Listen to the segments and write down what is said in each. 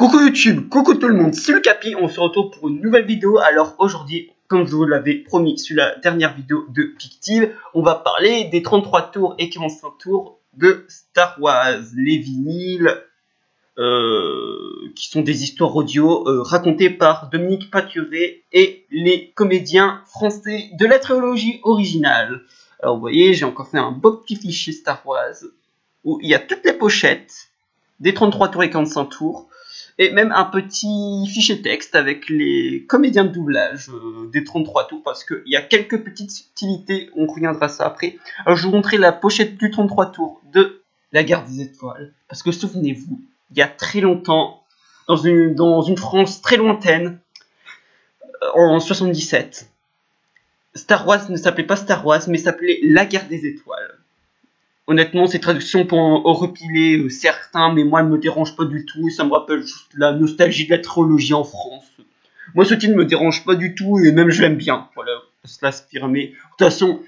Coucou YouTube, coucou tout le monde, c'est le Capi, on se retrouve pour une nouvelle vidéo. Alors aujourd'hui, comme je vous l'avais promis sur la dernière vidéo de Pictive, on va parler des 33 tours et 45 tours de Star Wars, les vinyles, qui sont des histoires audio racontées par Dominique Paturet et les comédiens français de la trilogie originale. Alors vous voyez, j'ai encore fait un beau petit fichier Star Wars, où il y a toutes les pochettes des 33 tours et 45 tours, et même un petit fichier texte avec les comédiens de doublage des 33 tours, parce qu'il y a quelques petites subtilités, on reviendra à ça après. Alors je vais vous montrer la pochette du 33 tours de La Guerre des Étoiles, parce que souvenez-vous, il y a très longtemps, dans une France très lointaine, en 77, Star Wars ne s'appelait pas Star Wars, mais s'appelait La Guerre des Étoiles. Honnêtement, ces traductions pour en repiler certains, mais moi, elles ne me dérangent pas du tout. Ça me rappelle juste la nostalgie de la trilogie en France. Moi, ce titre ne me dérange pas du tout, et même je l'aime bien. Voilà, cela s'affirmer. De toute façon,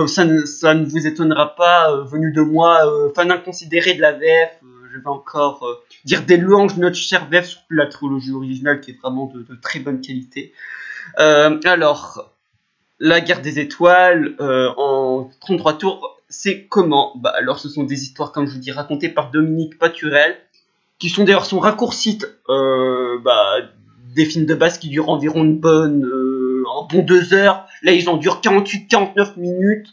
ça ne vous étonnera pas, venu de moi, fan inconsidéré de la VF. Je vais encore dire des louanges de notre chère VF, surtout la trilogie originale, qui est vraiment de très bonne qualité. Alors, La Guerre des Étoiles, en 33 tours, c'est comment? Bah alors ce sont des histoires, comme je vous dis, racontées par Dominique Paturel, qui sont des versions raccourcies des films de base qui durent environ un bon 2 heures. Là ils en durent 48-49 minutes,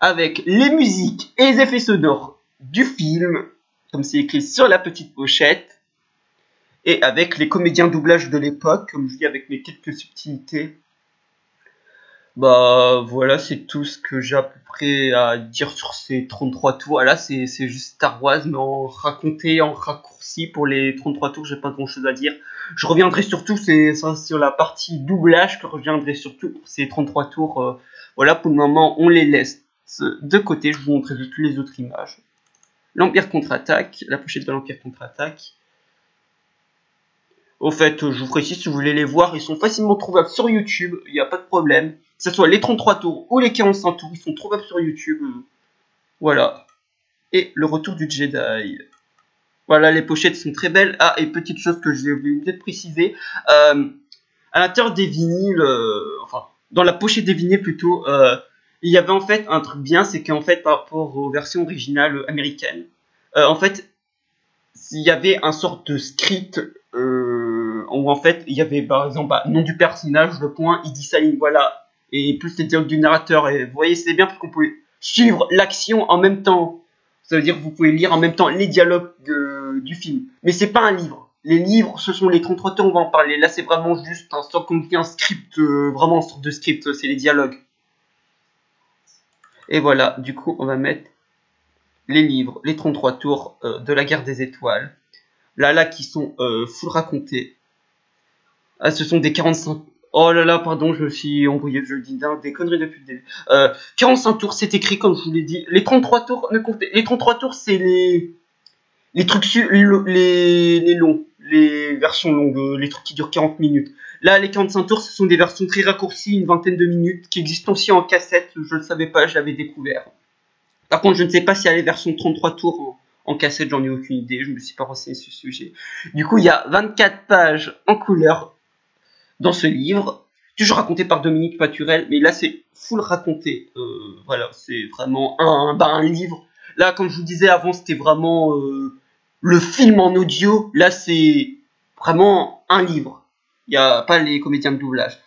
avec les musiques et les effets sonores du film, comme c'est écrit sur la petite pochette, et avec les comédiens doublage de l'époque, comme je dis, avec mes quelques subtilités. Bah voilà, c'est tout ce que j'ai à peu près à dire sur ces 33 tours. Là, c'est juste Star Wars, mais en raconté, en raccourci. Pour les 33 tours, j'ai pas grand chose à dire. Je reviendrai surtout, c'est sur la partie doublage que je reviendrai surtout pour ces 33 tours. Voilà, pour le moment, on les laisse de côté. Je vous montrerai toutes les autres images. L'Empire contre-attaque, la pochette de l'Empire contre-attaque. Au fait, je vous précise, si vous voulez les voir, ils sont facilement trouvables sur YouTube, il n'y a pas de problème. Que ce soit les 33 tours ou les 45 tours, ils sont trouvables sur YouTube. Voilà. Et le retour du Jedi. Voilà, les pochettes sont très belles. Ah, et petite chose que j'ai oublié de préciser. À l'intérieur des vinyles, dans la pochette des vinyles plutôt, il y avait en fait un truc bien, c'est qu'en fait, par rapport aux versions originales américaines, en fait, il y avait un sorte de script où en fait il y avait par exemple nom du personnage, le point, il dit ça, voilà, et plus les dialogues du narrateur. Et vous voyez, c'est bien parce qu'on pouvait suivre l'action en même temps. Ça veut dire que vous pouvez lire en même temps les dialogues du film. Mais c'est pas un livre. Les livres, ce sont les 33 tours, on va en parler. Là, c'est vraiment juste un sorte comme un script, vraiment une sorte de script, c'est les dialogues. Et voilà, du coup, on va mettre les livres, les 33 tours de La Guerre des Étoiles. Là, qui sont full racontés. Ah, ce sont des 45... Oh là là, pardon, je me suis embrouillé, je dis des conneries depuis le début. 45 tours, c'est écrit comme je vous l'ai dit. Les 33 tours, les 33 tours, c'est les trucs les longs, les versions longues, les trucs qui durent 40 minutes. Là, les 45 tours, ce sont des versions très raccourcies, une vingtaine de minutes, qui existent aussi en cassette. Je ne le savais pas, je l'avais découvert. Par contre, je ne sais pas s'il y a les versions 33 tours en cassette, j'en ai aucune idée, je ne me suis pas renseigné sur ce sujet. Du coup, il y a 24 pages en couleur dans ce livre, toujours raconté par Dominique Paturel, mais là c'est full raconté. Voilà, c'est vraiment un livre. Là, comme je vous disais avant, c'était vraiment le film en audio. Là, c'est vraiment un livre. Il n'y a pas les comédiens de doublage.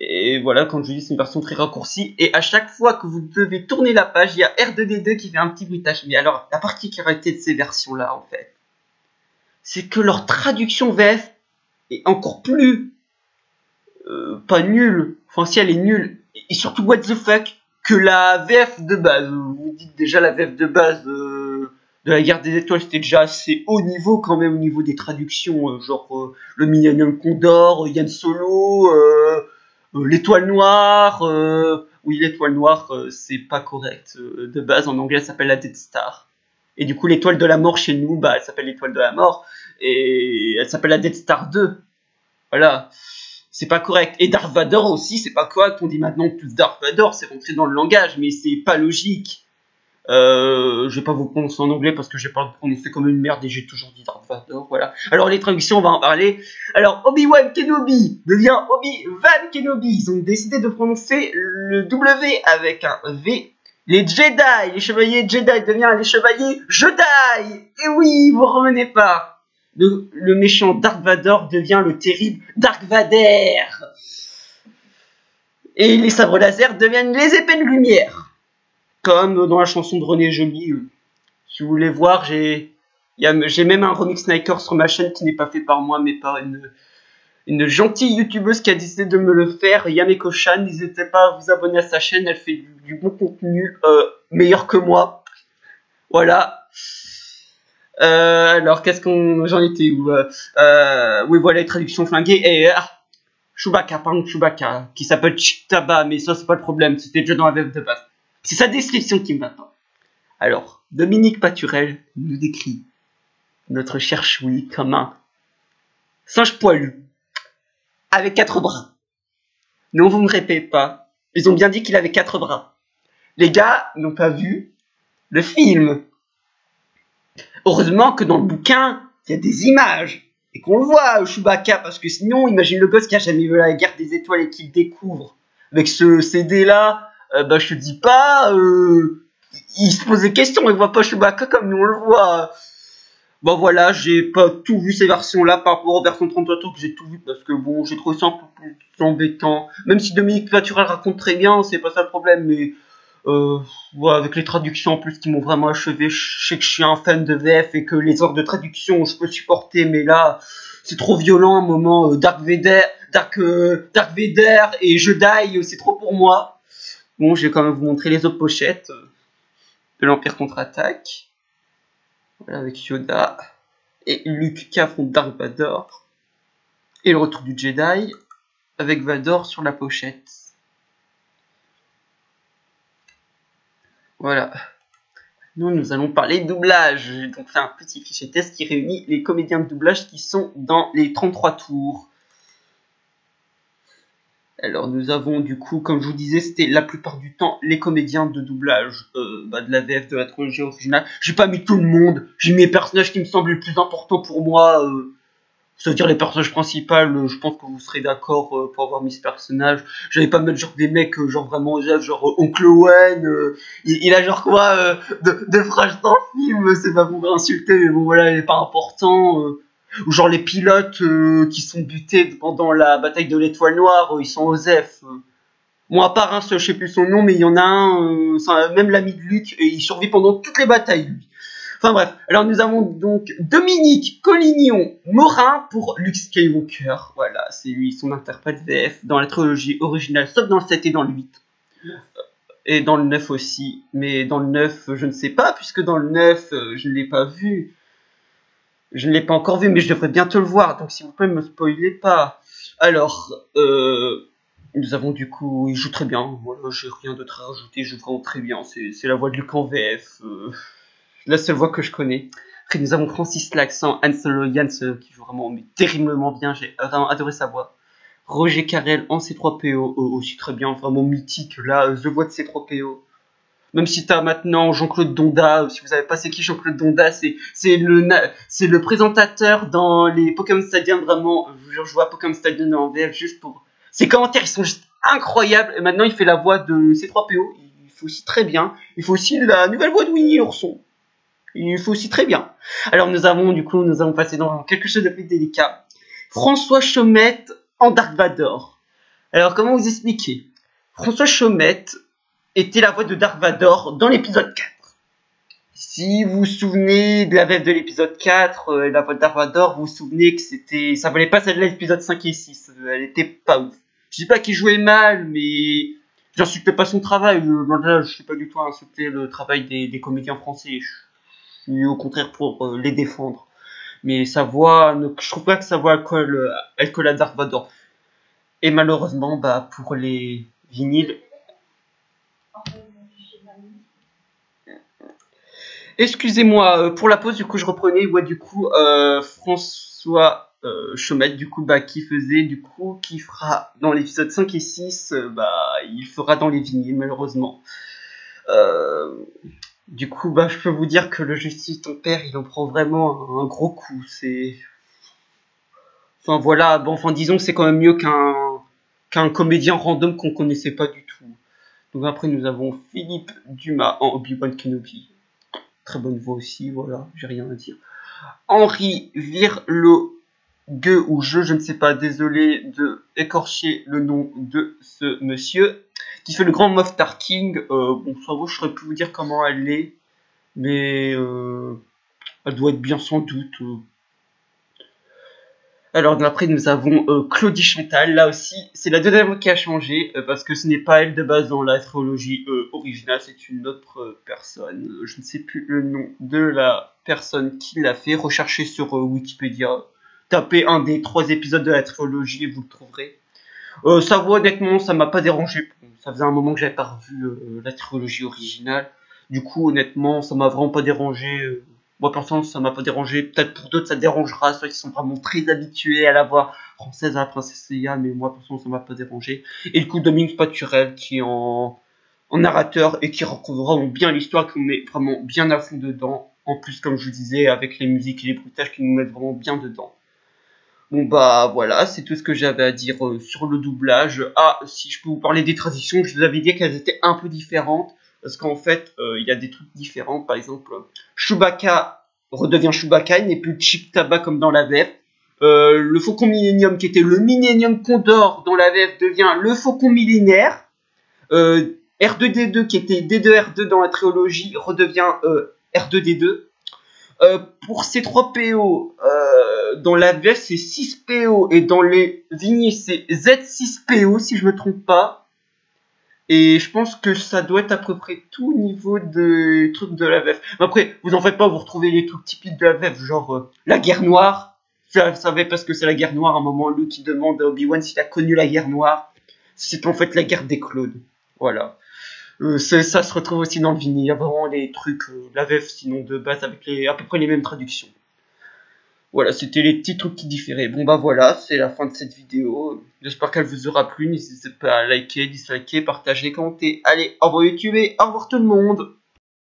Et voilà, comme je vous dis, c'est une version très raccourcie. Et à chaque fois que vous devez tourner la page, il y a R2D2 qui fait un petit bruitage. Mais alors, la particularité de ces versions-là, en fait, c'est que leur traduction VF est encore plus... pas nulle. Enfin, si elle est nulle. Et surtout, what the fuck, que la VF de base. Vous dites déjà, la VF de base de La Guerre des Étoiles, c'était déjà assez haut niveau quand même au niveau des traductions. Genre, le Millennium Condor, Yann Solo... l'étoile noire, oui, l'étoile noire, c'est pas correct. De base, en anglais, elle s'appelle la Death Star. Et du coup, l'étoile de la mort chez nous, bah, elle s'appelle l'étoile de la mort. Et elle s'appelle la Death Star 2. Voilà. C'est pas correct. Et Darth Vader aussi, c'est pas correct. On dit maintenant que Darth Vader, c'est rentré dans le langage, mais c'est pas logique. Je vais pas vous prononcer en anglais parce que j'ai pas prononcé comme une merde et j'ai toujours dit Darth Vader, voilà. Alors les traductions, on va en parler. Alors Obi-Wan Kenobi devient Obi-Wan Kenobi. Ils ont décidé de prononcer le W avec un V. Les Jedi, les chevaliers Jedi deviennent les chevaliers Jedi. Et oui, vous revenez pas. Le méchant Darth Vader devient le terrible Dark Vader. Et les sabres laser deviennent les épées de lumière. Comme dans la chanson de René Joly. Si vous voulez voir, j'ai même un remix Niker sur ma chaîne qui n'est pas fait par moi, mais par une gentille youtubeuse qui a décidé de me le faire, Yameko Chan. N'hésitez pas à vous abonner à sa chaîne, elle fait du bon contenu, meilleur que moi. Voilà. Alors, j'en étais où oui, voilà, les traductions flinguées. Et Chewbacca, pardon, Chewbacca, qui s'appelle Chitaba, mais ça, c'est pas le problème, c'était déjà dans la VF de base. C'est sa description qui me va pas. Alors, Dominique Paturel nous décrit notre cher Chewie comme un singe poilu, avec 4 bras. Non, vous me répétez pas. Ils ont bien dit qu'il avait 4 bras. Les gars n'ont pas vu le film. Heureusement que dans le bouquin, il y a des images. Et qu'on le voit, Chewbacca, parce que sinon, imagine le gosse qui a jamais vu la guerre des étoiles et qui le découvre. Avec ce CD-là, je te dis pas, il se pose des questions, il voit pas Chewbacca comme nous on le voit. Bon voilà, j'ai pas tout vu ces versions-là par rapport aux versions 33 tours que j'ai tout vu parce que bon, j'ai trouvé ça un peu plus embêtant. Même si Dominique Paturel raconte très bien, c'est pas ça le problème, mais voilà, avec les traductions en plus qui m'ont vraiment achevé, je sais que je suis un fan de VF et que les ordres de traduction je peux supporter, mais là c'est trop violent à un moment. Dark Vader et Jedi, c'est trop pour moi. Bon, je vais quand même vous montrer les autres pochettes de l'Empire contre-attaque. Voilà, avec Yoda et Luke qui affronte Dark Vador. Et le retour du Jedi avec Vador sur la pochette. Voilà. Nous allons parler doublage. J'ai donc fait un petit fichier test qui réunit les comédiens de doublage qui sont dans les 33 tours. Alors nous avons du coup, comme je vous disais, c'était la plupart du temps les comédiens de doublage de la VF de la trilogie originale. J'ai pas mis tout le monde, j'ai mis les personnages qui me semblent les plus importants pour moi, c'est-à-dire les personnages principaux. Je pense que vous serez d'accord pour avoir mis ce personnage. J'allais pas mettre genre des mecs genre vraiment genre Oncle Owen, il a genre quoi de phrases dans le film, c'est pas pour insulter, mais bon voilà, il est pas important. Ou genre les pilotes qui sont butés pendant la bataille de l'étoile noire, ils sont Osef. Bon, à part un seul, je sais plus son nom, mais il y en a un, c'est même l'ami de Luke, et il survit pendant toutes les batailles, lui. Enfin bref, alors nous avons donc Dominique Collignon-Morin pour Luke Skywalker. Voilà, c'est lui, son interprète VF dans la trilogie originale, sauf dans le 7 et dans le 8. Et dans le 9 aussi. Mais dans le 9, je ne sais pas, puisque dans le 9, je ne l'ai pas vu. Je ne l'ai pas encore vu, mais je devrais bientôt le voir, donc s'il vous plaît, ne me spoilez pas. Alors, nous avons du coup, il joue très bien, voilà, j'ai rien d'autre à rajouter, il joue vraiment très bien, c'est la voix de Luke en VF, la seule voix que je connais. Après, nous avons Francis l'accent, Han Solo Jans, qui joue vraiment mais terriblement bien, j'ai vraiment adoré sa voix. Roger Carrel en C3PO, aussi très bien, vraiment mythique, là, The Voix de C3PO. Même si t'as maintenant Jean-Claude Donda, si vous savez pas c'est qui Jean-Claude Donda, c'est le présentateur dans les Pokémon Stadium, vraiment, je vois Pokémon Stadium en VF juste pour... Ses commentaires, ils sont juste incroyables, et maintenant il fait la voix de C3PO, il fait aussi très bien, il fait aussi la nouvelle voix de Winnie l'ourson, il fait aussi très bien. Alors nous avons passé dans quelque chose de plus délicat. François Chaumette en Dark Vador. Alors comment vous expliquer? François Chaumette était la voix de Dark Vador dans l'épisode 4. Si vous vous souvenez de la VF de l'épisode 4, la voix de Dark Vador, vous vous souvenez que ça valait pas celle de l'épisode 5 et 6. Elle était pas ouf. Je dis pas qu'il jouait mal, mais j'insultais pas son travail. Là, je suis pas du tout à insulter le travail des comédiens français. Je suis au contraire pour les défendre. Mais sa voix, je trouve pas que sa voix elle colle à Dark Vador. Et malheureusement, pour les vinyles, excusez-moi pour la pause, du coup je reprenais, ouais, du coup François Chaumette, du coup qui fera dans l'épisode 5 et 6, il fera dans les vinyles malheureusement. Du coup, bah, je peux vous dire que le Justice, ton père, il en prend vraiment un gros coup. C'est, enfin voilà, bon, enfin disons que c'est quand même mieux qu'un comédien random qu'on connaissait pas du tout. Donc après, nous avons Philippe Dumas en Obi-Wan Kenobi. Très bonne voix aussi, voilà, j'ai rien à dire. Henri Virlogueux, ou je ne sais pas, désolé de écorcher le nom de ce monsieur, qui fait le grand Moff Tarkin. Bon, ça vaut, je saurais plus vous dire comment elle est, mais elle doit être bien sans doute. Alors après nous avons Claudie Chantal, là aussi c'est la deuxième voix qui a changé, parce que ce n'est pas elle de base dans la trilogie originale, c'est une autre personne. Je ne sais plus le nom de la personne qui l'a fait, recherchez sur Wikipédia, tapez un des 3 épisodes de la trilogie et vous le trouverez. Sa voix honnêtement ça m'a pas dérangé, ça faisait un moment que j'avais pas revu la trilogie originale, du coup honnêtement ça m'a vraiment pas dérangé. Moi personnellement ça m'a pas dérangé, peut-être pour d'autres ça dérangera, ceux qui sont vraiment très habitués à la voix française à la princesse Leia, mais moi personnellement ça m'a pas dérangé. Et le coup Dominique Paturel qui est en narrateur et qui raconte vraiment bien l'histoire, qui nous met vraiment bien à fond dedans, en plus comme je vous disais avec les musiques et les bruitages qui nous mettent vraiment bien dedans. Bon bah voilà, c'est tout ce que j'avais à dire sur le doublage. Ah, si je peux vous parler des traditions, je vous avais dit qu'elles étaient un peu différentes, parce qu'en fait, il y a des trucs différents. Par exemple, Chewbacca redevient Chewbacca, il n'est plus Chip Tabac comme dans la VF. Le Faucon Millennium, qui était le Millennium Condor dans la VF, devient le Faucon Millénaire. R2D2, qui était D2R2 dans la trilogie, redevient R2D2. Pour ces 3 PO, dans la VF c'est 6 PO et dans les vignes c'est Z6 PO si je me trompe pas. Et je pense que ça doit être à peu près tout au niveau des trucs de la VF. Mais après, vous en faites pas, vous retrouvez les trucs typiques de la VF, genre la guerre noire. Vous savez parce que c'est la guerre noire, à un moment Luke qui demande à Obi-Wan s'il a connu la guerre noire. C'est en fait la guerre des clones. Voilà. Ça se retrouve aussi dans le vinyle. Il y a vraiment les trucs, la VF sinon de base avec à peu près les mêmes traductions. Voilà, c'était les petits trucs qui différaient. Bon bah voilà, c'est la fin de cette vidéo. J'espère qu'elle vous aura plu. N'hésitez pas à liker, disliker, partager, commenter. Allez, au revoir YouTube et au revoir tout le monde.